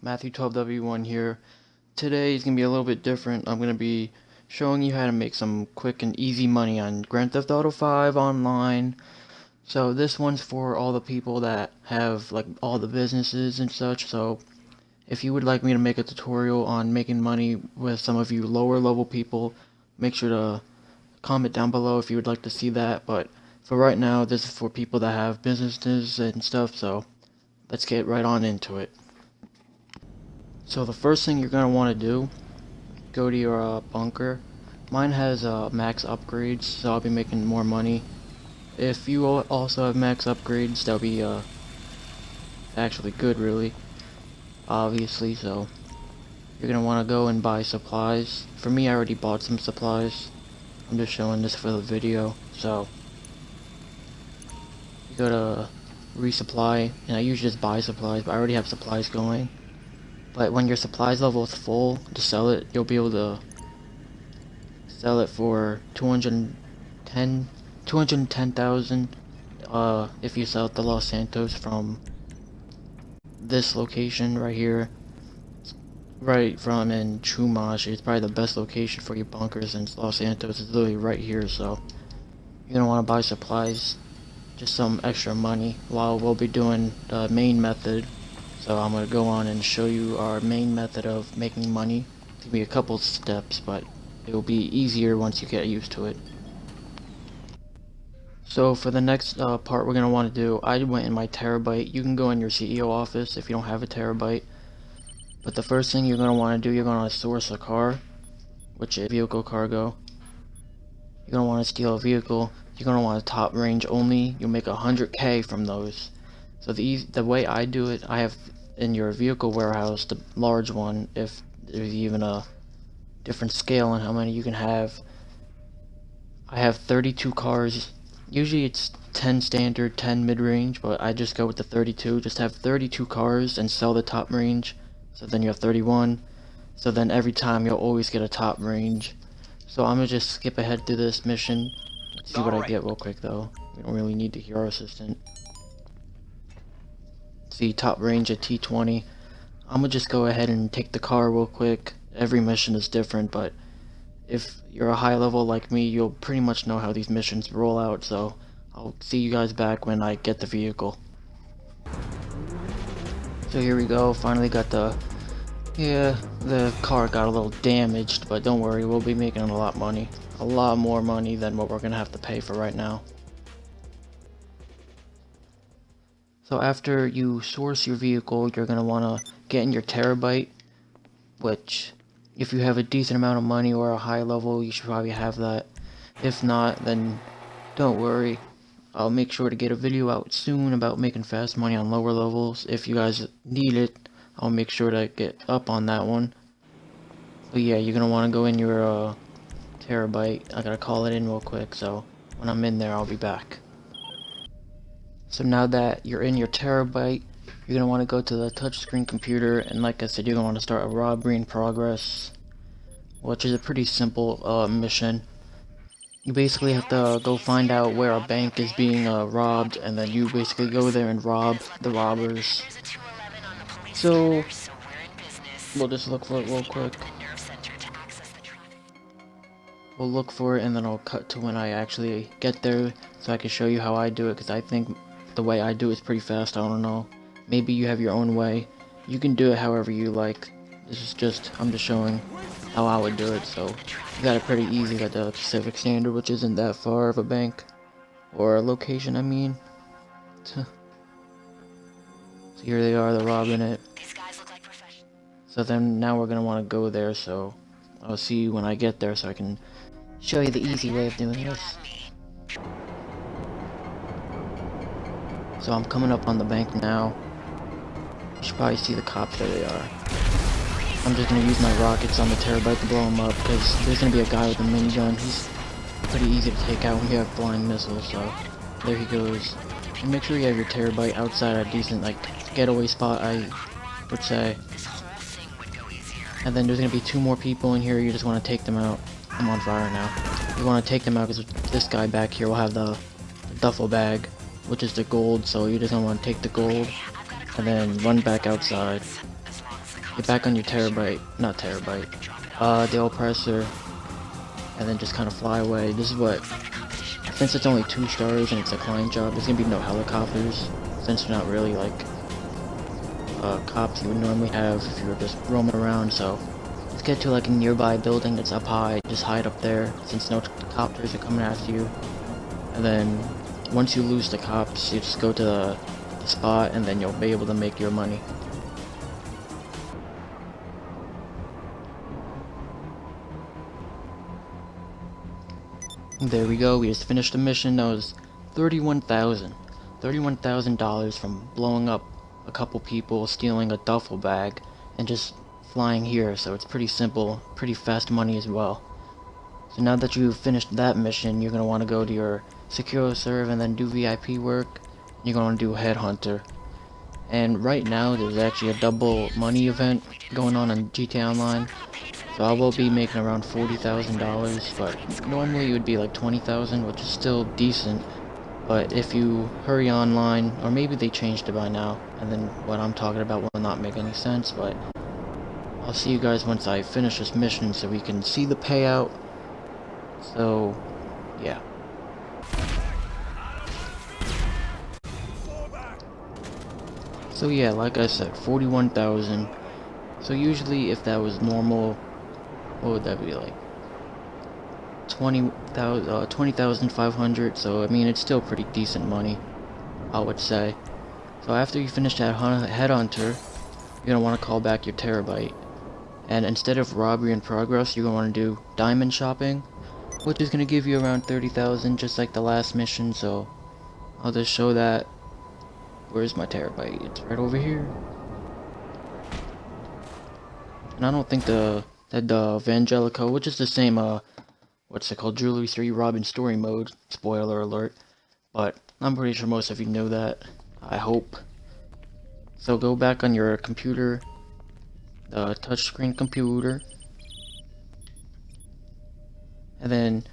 Matthew 12W1 here. Today is going to be a little bit different. I'm going to be showing you how to make some quick and easy money on Grand Theft Auto 5 online. So this one's for all the people that have like all the businesses and such. So if you would like me to make a tutorial on making money with some of you lower level people, make sure to comment down below if you would like to see that. But for right now, this is for people that have businesses and stuff. So let's get right on into it. So the first thing you're going to want to do, go to your bunker. Mine has max upgrades, so I'll be making more money. If you also have max upgrades, that'll be actually good, really, obviously. So you're going to want to go and buy supplies. For me, I already bought some supplies. I'm just showing this for the video. So you go to resupply, and I usually just buy supplies, but I already have supplies going. But when your supplies level is full to sell it, you'll be able to sell it for 210,000 if you sell it to Los Santos from this location right here, right from in Chumash. It's probably the best location for your bunkers, and Los Santos is literally right here. So you're gonna want to buy supplies, just some extra money, while we'll be doing the main method. So I'm going to go on and show you our main method of making money. It's going to be a couple steps, but it will be easier once you get used to it. So for the next part we're going to want to do, I went in my terabyte. You can go in your CEO office if you don't have a terabyte. But the first thing you're going to want to do, you're going to source a car, which is vehicle cargo. You're going to want to steal a vehicle. You're going to want a top range only. You'll make 100K from those. So the way I do it, I have in your vehicle warehouse, the large one, if there's even a different scale on how many you can have. I have 32 cars. Usually it's 10 standard, 10 mid-range, but I just go with the 32. Just have 32 cars and sell the top range. So then you have 31. So then every time you'll always get a top range. So I'm gonna just skip ahead to this mission. Let's see what I get real quick though. We don't really need to hear our assistant. See, top range at T20. I'm gonna just go ahead and take the car real quick. Every mission is different, but if you're a high level like me, you'll pretty much know how these missions roll out. So I'll see you guys back when I get the vehicle. So here we go, finally got the car got a little damaged, but don't worry, we'll be making a lot more money than what we're gonna have to pay for right now. So after you source your vehicle, you're going to want to get in your terabyte, which if you have a decent amount of money or a high level, you should probably have that. If not, then don't worry. I'll make sure to get a video out soon about making fast money on lower levels. If you guys need it, I'll make sure to get up on that one. But yeah, you're going to want to go in your terabyte. I got to call it in real quick, so when I'm in there, I'll be back. So now that you're in your terabyte, you're going to want to go to the touchscreen computer, and like I said, you're going to want to start a robbery in progress, which is a pretty simple mission. You basically have to go find out where a bank is being robbed, and then you basically go there and rob the robbers. So we'll just look for it real quick. We'll look for it, and then I'll cut to when I actually get there so I can show you how I do it, because I think the way I do it is pretty fast. I don't know. Maybe you have your own way. You can do it however you like. I'm just showing how I would do it. So you got it pretty easy. Got the Pacific Standard, which isn't that far of a bank or a location. I mean, so here they are. They're robbing it. So then now we're gonna want to go there. So I'll see you when I get there, so I can show you the easy way of doing this. So I'm coming up on the bank now. You should probably see the cops. There they are. I'm just going to use my rockets on the terabyte to blow them up, because there's going to be a guy with a minigun. He's pretty easy to take out when you have flying missiles, so there he goes. And make sure you have your terabyte outside a decent, like, getaway spot, I would say. And then there's going to be 2 more people in here. You just want to take them out. I'm on fire now. You want to take them out because this guy back here will have the duffel bag, which is the gold, so you just don't want to take the gold and then run back outside. get back on your not terabyte, the oppressor, and then just kind of fly away. This is what, since it's only 2 stars and it's a client job, there's gonna be no helicopters, since they're not really like cops you would normally have if you were just roaming around. So let's get to like a nearby building that's up high, just hide up there since no copters are coming after you. And then once you lose the cops, you just go to the spot and then you'll be able to make your money. There we go, we just finished the mission. That was $31,000 from blowing up a couple people, stealing a duffel bag, and just flying here. So it's pretty simple, pretty fast money as well. So now that you've finished that mission, you're going to want to go to your secure serve and then do VIP work. You're going to do Headhunter. And right now there's actually a double money event going on GTA Online. So I will be making around $40,000, but normally it would be like $20,000, which is still decent. But if you hurry online, or maybe they changed it by now, and then what I'm talking about will not make any sense, but I'll see you guys once I finish this mission so we can see the payout. So, yeah. So yeah, like I said, 41,000. So usually if that was normal, what would that be like? 20,500. So I mean, it's still pretty decent money, I would say. So after you finish that Headhunter, you're gonna want to call back your terabyte, and instead of robbery in progress, you're gonna want to do diamond shopping, which is gonna give you around 30,000, just like the last mission. So I'll just show that. Where's my terabyte? It's right over here. And I don't think the Evangelico, which is the same what's it called, Jewelry 3 Robin story mode, spoiler alert, but I'm pretty sure most of you know that, I hope. So go back on your computer, the touchscreen computer, and then,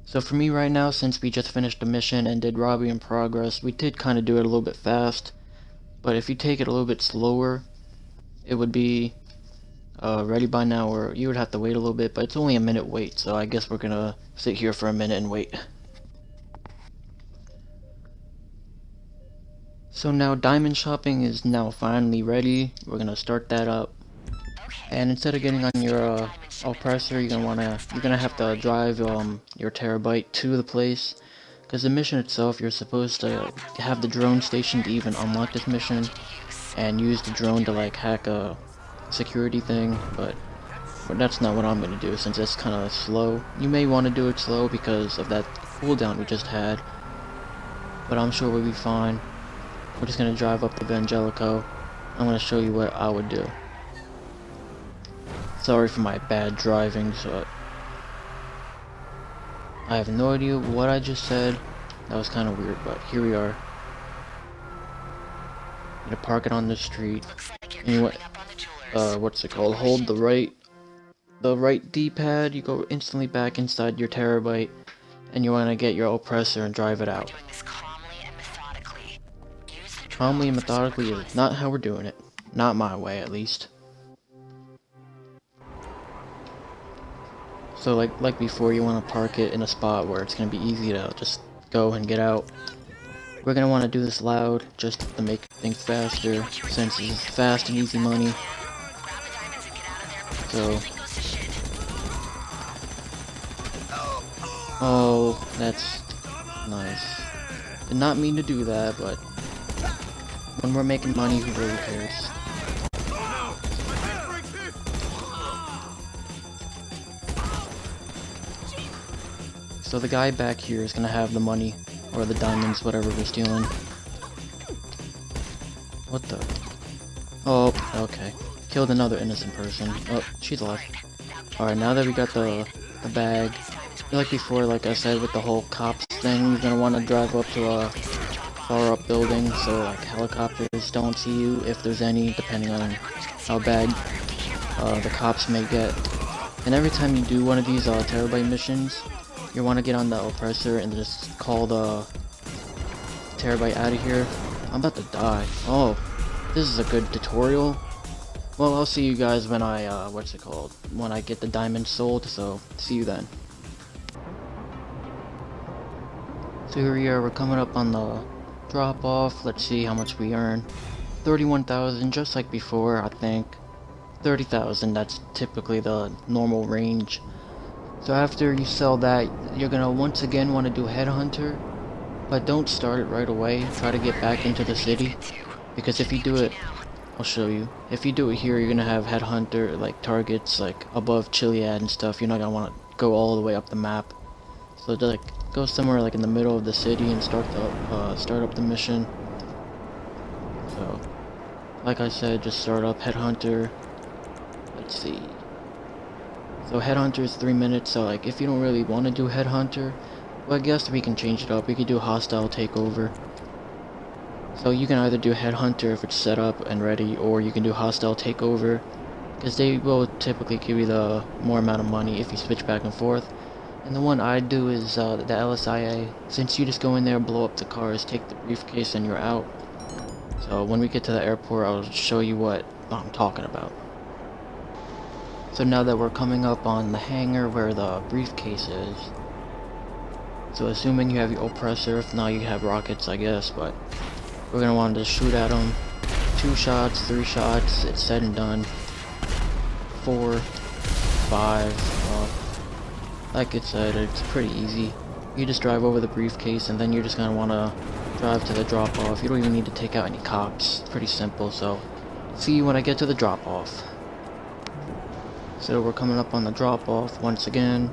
so for me right now, since we just finished the mission and did robbery in progress, we did kind of do it a little bit fast, but if you take it a little bit slower, it would be ready by now, or you would have to wait a little bit, but it's only a minute wait, so I guess we're gonna sit here for a minute and wait. So now diamond shopping is now finally ready. We're gonna start that up, and instead of getting on your oppressor, you're gonna have to drive your terabyte to the place, because the mission itself, you're supposed to have the drone station to even unlock this mission, and use the drone to like hack a security thing, but that's not what I'm gonna do since it's kind of slow. You may want to do it slow because of that cooldown we just had, but I'm sure we'll be fine. We're just gonna drive up to Evangelico. I'm gonna show you what I would do. Sorry for my bad driving, so I have no idea what I just said. That was kind of weird, but here we are. I'm gonna park it on the street. Anyway, what's it called? Hold the right D-pad. You go instantly back inside your terabyte, and you want to get your oppressor and drive it out. Calmly and methodically is not how we're doing it. Not my way, at least. So like before, you want to park it in a spot where it's gonna be easy to just go and get out. We're gonna want to do this loud just to make things faster, since it's fast and easy money. So, oh, that's nice. Did not mean to do that, but when we're making money, who really cares? So the guy back here is gonna have the money, or the diamonds, whatever we're stealing. What the? Oh, okay. Killed another innocent person. Oh, she's alive. Alright, now that we got the bag, like before, like I said, with the whole cops thing, you're gonna want to drive up to a far up building, so like helicopters don't see you, if there's any, depending on how bad the cops may get. And every time you do one of these terabyte missions, you want to get on the oppressor and just call the terabyte out of here. I'm about to die. Oh, this is a good tutorial. Well, I'll see you guys when I, when I get the diamonds sold, so see you then. So here we are, we're coming up on the drop off. Let's see how much we earn. 31,000, just like before, I think. 30,000, that's typically the normal range. So after you sell that, you're gonna once again want to do Headhunter, but don't start it right away. Try to get back into the city, because if you do it, I'll show you. If you do it here, you're gonna have Headhunter, like targets like above Chiliad and stuff. You're not gonna want to go all the way up the map. So like go somewhere like in the middle of the city and start up the mission. So, like I said, just start up Headhunter. Let's see. So Headhunter is 3 minutes, so like if you don't really want to do Headhunter, well, I guess we can change it up. We could do Hostile Takeover. So you can either do Headhunter if it's set up and ready, or you can do Hostile Takeover, because they will typically give you the more amount of money if you switch back and forth. And the one I do is the LSIA, since you just go in there, blow up the cars, take the briefcase, and you're out. So when we get to the airport, I'll show you what I'm talking about. So now that we're coming up on the hangar where the briefcase is, so assuming you have your oppressor, if not you have rockets, I guess, but we're gonna want to shoot at them. 2 shots, 3 shots, it's said and done. 4, 5, like it said, it's pretty easy. You just drive over the briefcase and then you're just gonna want to drive to the drop off. You don't even need to take out any cops, it's pretty simple. So see you when I get to the drop off. So we're coming up on the drop off once again,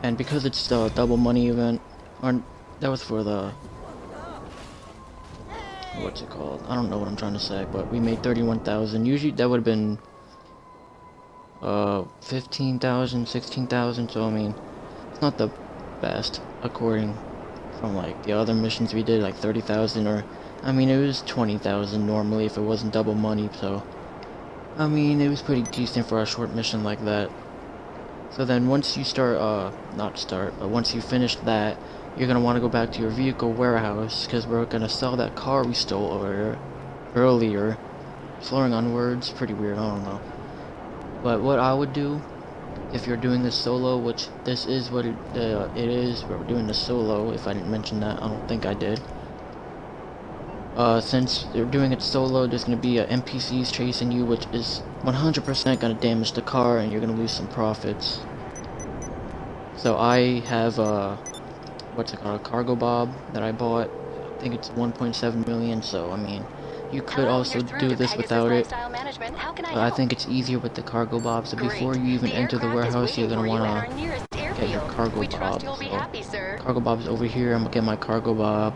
and because it's the double money event, or that was for the, what's it called, I don't know what I'm trying to say, but we made 31,000. Usually that would have been 15,000, 16,000, so I mean, it's not the best according from like the other missions we did, like 30,000, or I mean it was 20,000 normally if it wasn't double money. So I mean it was pretty decent for a short mission like that. So then once you once you finish that, you're gonna want to go back to your vehicle warehouse, because we're gonna sell that car we stole earlier. Slurring on words, pretty weird, I don't know. But what I would do, if you're doing this solo, which this is what it is, we're doing this solo, if I didn't mention that, I don't think I did. Since you're doing it solo, there's going to be NPCs chasing you, which is 100% going to damage the car, and you're going to lose some profits. So I have, what's it called, a cargo bob that I bought. I think it's 1.7 million, so I mean, you could also do this without it. But I think it's easier with the cargo bob, so before you even enter the warehouse, you're going to want to get your cargo bob. So, cargo bob's over here. I'm going to get my cargo bob,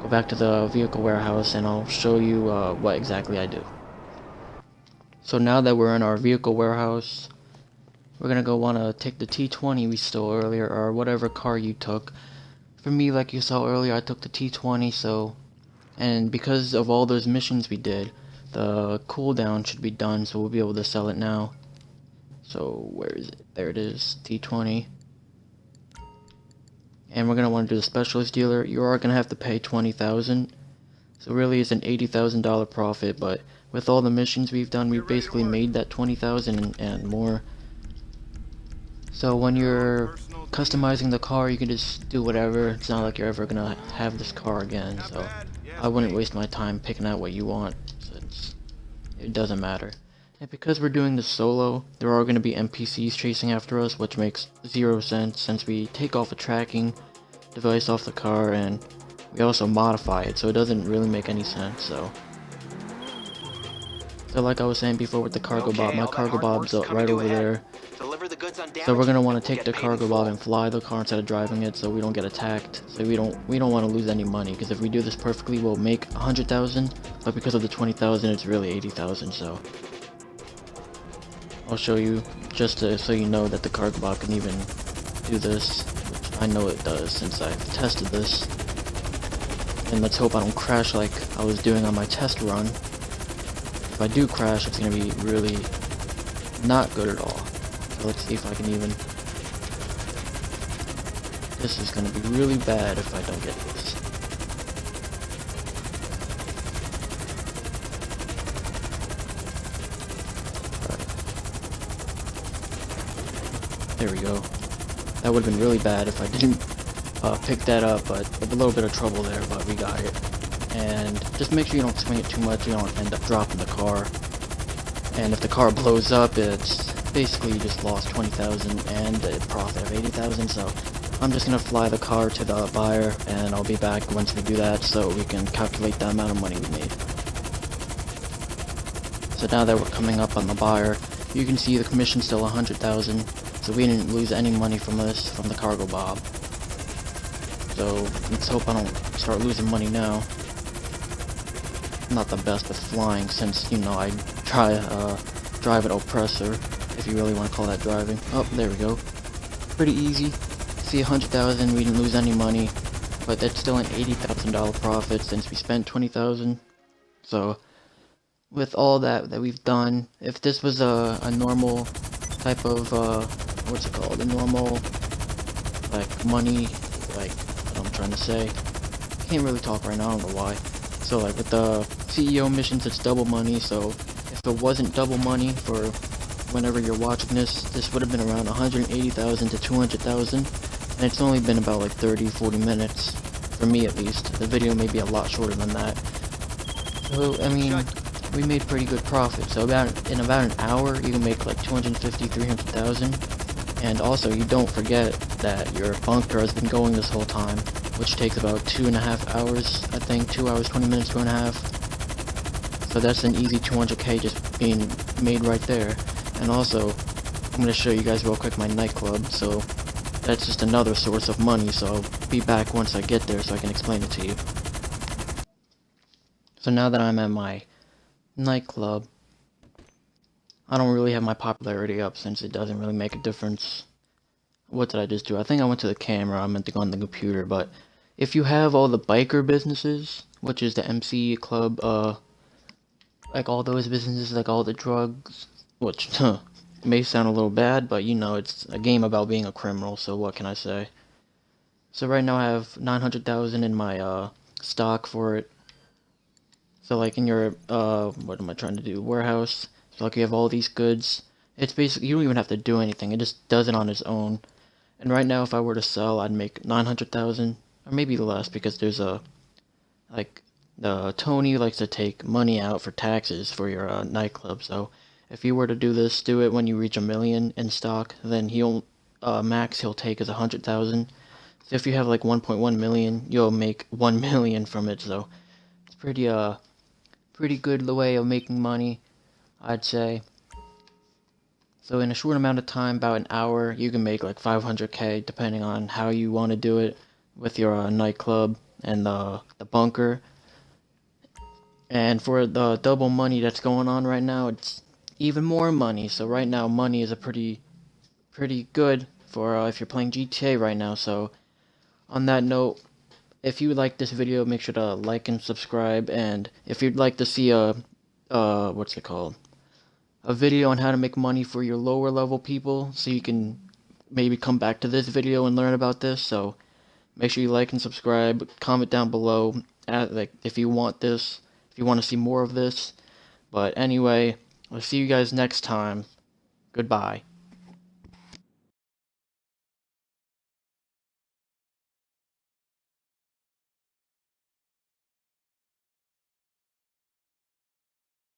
go back to the vehicle warehouse, and I'll show you what exactly I do. So now that we're in our vehicle warehouse, we're going to go want to take the T20 we stole earlier, or whatever car you took. For me, like you saw earlier, I took the T20, so, and because of all those missions we did, the cooldown should be done, so we'll be able to sell it now. So where is it? There it is, T20. And we're gonna want to do the specialist dealer. You are gonna have to pay 20,000. So really, it's an $80,000 profit. But with all the missions we've done, we've basically made that 20,000 and more. So when you're customizing the car, you can just do whatever. It's not like you're ever gonna have this car again. So I wouldn't waste my time picking out what you want, since it doesn't matter. And because we're doing this solo, there are going to be NPCs chasing after us, which makes 0 sense since we take off a tracking device off the car and we also modify it, so it doesn't really make any sense. So like I was saying before with the cargo bob, my cargo bob's right over there. So we're going to want to take the cargo bob and fly the car instead of driving it, so we don't get attacked. So we don't want to lose any money, because if we do this perfectly, we'll make 100,000, but because of the 20,000, it's really 80,000. So I'll show you, just so you know that the cargo bob can even do this, which I know it does since I've tested this. And let's hope I don't crash like I was doing on my test run. If I do crash, it's going to be really not good at all. So let's see if I can even... This is going to be really bad if I don't get this. There we go. That would have been really bad if I didn't pick that up, but a little bit of trouble there, but we got it. And just make sure you don't swing it too much, you don't end up dropping the car. And if the car blows up, it's basically you just lost 20,000 and a profit of 80,000. So I'm just gonna fly the car to the buyer, and I'll be back once we do that, so we can calculate the amount of money we made. So now that we're coming up on the buyer, you can see the commission's still 100,000. So we didn't lose any money from this, from the cargo bob. So let's hope I don't start losing money now. I'm not the best with flying, since, you know, I drive an oppressor, if you really want to call that driving. Oh, there we go. Pretty easy. See, 100,000, we didn't lose any money, but that's still an $80,000 profit since we spent 20,000. So with all that we've done, if this was a normal type of what's it called? A normal like money, like what I'm trying to say. Can't really talk right now, I don't know why. So like with the CEO missions, it's double money, so if it wasn't double money for whenever you're watching this would have been around 180,000 to 200,000, and it's only been about like 30-40 minutes, for me at least. The video may be a lot shorter than that. So, I mean, we made pretty good profit, so in about an hour, you can make like 250-300,000, and also you don't forget that your bunker has been going this whole time, which takes about 2.5 hours, I think, 2 hours, 20 minutes, 2.5. So that's an easy 200K just being made right there. And also, I'm going to show you guys real quick my nightclub, so that's just another source of money, so I'll be back once I get there so I can explain it to you. So now that I'm at my nightclub, I don't really have my popularity up since it doesn't really make a difference. What did I just do? I think I went to the camera, I meant to go on the computer, but if you have all the biker businesses, which is the MC club, like all those businesses, like all the drugs, which may sound a little bad, but you know, it's a game about being a criminal, so what can I say? So right now I have 900,000 in my stock for it. So like in your what am I trying to do? Warehouse. So like you have all these goods. It's basically, you don't even have to do anything. It just does it on its own. And right now if I were to sell, I'd make 900,000 or maybe less, because there's a like Tony likes to take money out for taxes for your nightclub. So if you were to do this, do it when you reach 1 million in stock, then he'll max he'll take is 100,000. So if you have like 1.1 million, you'll make 1 million from it. So it's pretty good the way of making money, I'd say. So in a short amount of time, about an hour, you can make like 500K depending on how you want to do it with your nightclub and the bunker. And for the double money that's going on right now, it's even more money. So right now, money is a pretty good for if you're playing GTA right now. So on that note, if you like this video, make sure to like and subscribe. And if you'd like to see a what's it called? A video on how to make money for your lower level people, so you can maybe come back to this video and learn about this. So make sure you like and subscribe. Comment down below like if you want this, if you want to see more of this. But anyway, I'll see you guys next time. Goodbye.